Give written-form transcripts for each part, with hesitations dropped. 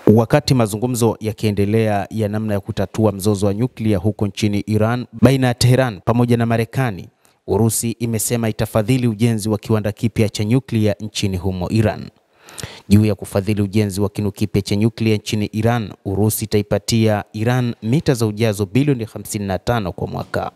Wakati mazungumzo yakiendelea ya namna ya kutatua mzozo wa nyuklia huko nchini Iran baina ya Tehran pamoja na Marekani, Urusi imesema itafadhili ujenzi wa kiwanda kipya cha nyuklia nchini humo Iran. Juu ya kufadhili ujenzi wa kinu kipya cha nyuklia nchini Iran, Urusi itaipatia Iran mita za ujazo bilioni 55 kwa mwaka.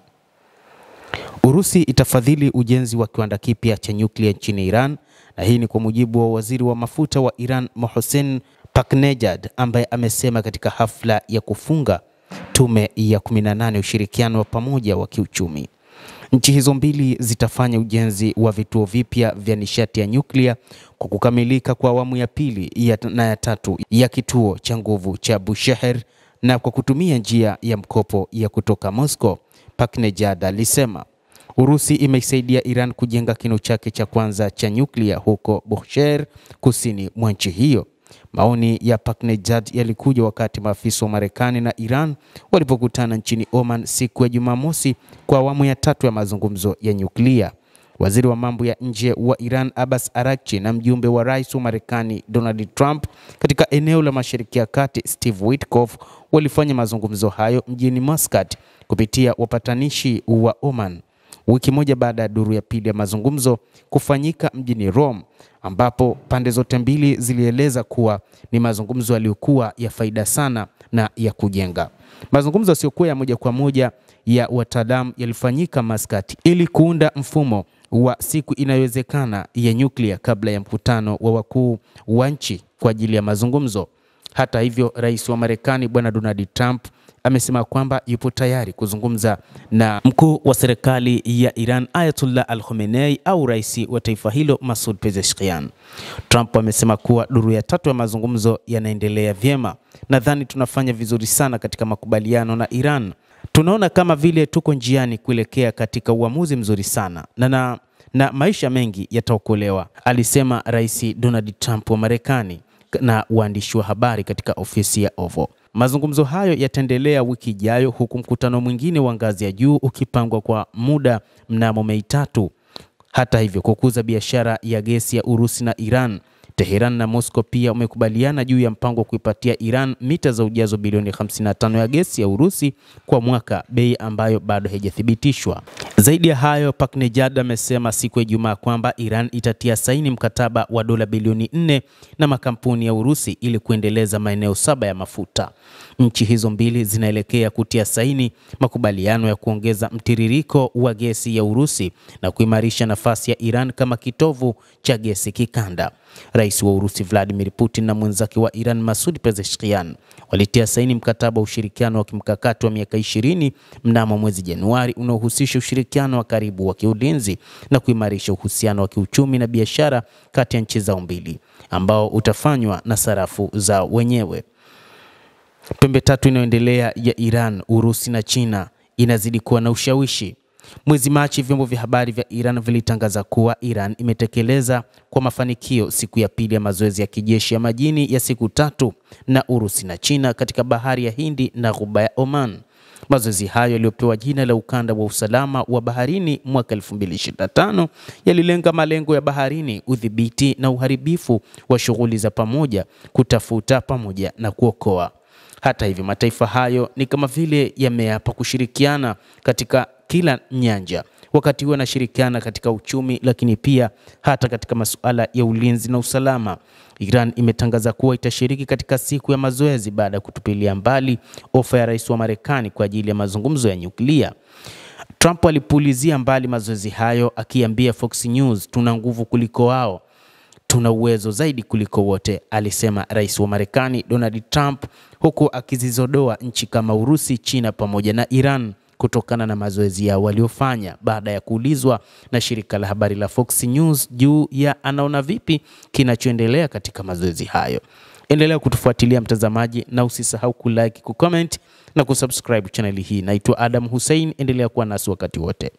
Urusi itafadhili ujenzi wa kiwanda kipya cha nyuklia nchini Iran, na hii ni kwa mujibu wa waziri wa mafuta wa Iran Mohsen Paknejad, ambaye amesema katika hafla ya kufunga tume ya 18 ushirikiano wa pamoja wa kiuchumi. Nchi hizo mbili zitafanya ujenzi wa vituo vipya vya nishati ya nyuklia kwa kukamilika kwa awamu ya pili na ya tatu ya kituo cha nguvu cha Bushehr na kwa kutumia njia ya mkopo ya kutoka Moscow. Paknejad alisema Urusi imeisaidia Iran kujenga kinu chake cha kwanza cha nyuklia huko Bushehr, kusini mwa nchi hiyo. Maoni ya Paknejad yalikuja wakati maafisa wa Marekani na Iran walipokutana nchini Oman siku ya Jumamosi kwa awamu ya tatu ya mazungumzo ya nyuklia. Waziri wa mambo ya nje wa Iran Abbas Araghchi na mjumbe wa rais wa Marekani Donald Trump katika eneo la Mashariki ya Kati Steve Witkoff walifanya mazungumzo hayo mjini Muscat kupitia wapatanishi wa Oman, wiki moja baada ya duru ya pili ya mazungumzo kufanyika mjini Rome, ambapo pande zote mbili zilieleza kuwa ni mazungumzo yaliyokuwa ya faida sana na ya kujenga. Mazungumzo yasiyokuwa ya moja kwa moja ya wataalamu yalifanyika Muscat ili kuunda mfumo wa siku inayowezekana ya nyuklia kabla ya mkutano wa wakuu wa nchi kwa ajili ya mazungumzo. Hata hivyo, rais wa Marekani Bwana Donald Trump amesema kwamba yupo tayari kuzungumza na mkuu wa serikali ya Iran Ayatollah Al-Khamenei au rais wa taifa hilo Masoud Pezeshkian. Trump amesema kuwa duru ya tatu ya mazungumzo yanaendelea vyema. Nadhani tunafanya vizuri sana katika makubaliano na Iran. Tunaona kama vile tuko njiani kuelekea katika uamuzi mzuri sana na maisha mengi yataokolewa, alisema Rais Donald Trump wa Marekani na waandishi wa habari katika ofisi ya Oval. Mazungumzo hayo yataendelea wiki ijayo, huku mkutano mwingine wa ngazi ya juu ukipangwa kwa muda mnamo Mei 3. Hata hivyo, kukuza biashara ya gesi ya Urusi na Iran, Tehran na Moscow pia umekubaliana juu ya mpango wa kuipatia Iran mita za ujazo bilioni 55 ya gesi ya Urusi kwa mwaka, bei ambayo bado haijathibitishwa. Zaidi ya hayo, Paknejad amesema siku ya Ijumaa kwamba Iran itatia saini mkataba wa dola bilioni 4 na makampuni ya Urusi ili kuendeleza maeneo 7 ya mafuta. Nchi hizo mbili zinaelekea kutia saini makubaliano ya kuongeza mtiririko wa gesi ya Urusi na kuimarisha nafasi ya Iran kama kitovu cha gesi kikanda. Rais wa Urusi Vladimir Putin na mwenzake wa Iran Masoud Pezeshkian walitia saini mkataba wa ushirikiano wa kimkakati wa miaka 20 mnamo mwezi Januari unaohusisha ushirikiano wa karibu wa kiulinzi na kuimarisha uhusiano wa kiuchumi na biashara kati ya nchi zao mbili, ambao utafanywa na sarafu zao wenyewe. Pembe tatu inayoendelea ya Iran, Urusi na China inazidi kuwa na ushawishi. Mwezi Machi, vyombo vya habari vya Iran vilitangaza kuwa Iran imetekeleza kwa mafanikio siku ya pili ya mazoezi ya kijeshi ya majini ya siku 3 na Urusi na China katika bahari ya Hindi na ghuba ya Oman. Mazoezi hayo yaliyopewa jina la ukanda wa usalama wa baharini mwaka 2025 yalilenga malengo ya baharini, udhibiti na uharibifu wa shughuli za pamoja, kutafuta pamoja na kuokoa. Hata hivyo, mataifa hayo ni kama vile yameapa kushirikiana katika kila nyanja. Wakati huo yanashirikiana katika uchumi, lakini pia hata katika masuala ya ulinzi na usalama. Iran imetangaza kuwa itashiriki katika siku ya mazoezi baada ya kutupilia mbali ofa ya rais wa Marekani kwa ajili ya mazungumzo ya nyuklia. Trump alipulizia mbali mazoezi hayo akiambia Fox News, "Tuna nguvu kuliko wao. Tuna uwezo zaidi kuliko wote," alisema rais wa Marekani Donald Trump, huku akizizodoa nchi kama Urusi, China pamoja na Iran kutokana na mazoezi yao waliofanya, baada ya kuulizwa na shirika la habari la Fox News juu ya anaona vipi kinachoendelea katika mazoezi hayo. Endelea kutufuatilia mtazamaji, na usisahau kulike, kucomment na kusubscribe channel hii. Naitwa Adam Hussein, endelea kuwa nasi wakati wote.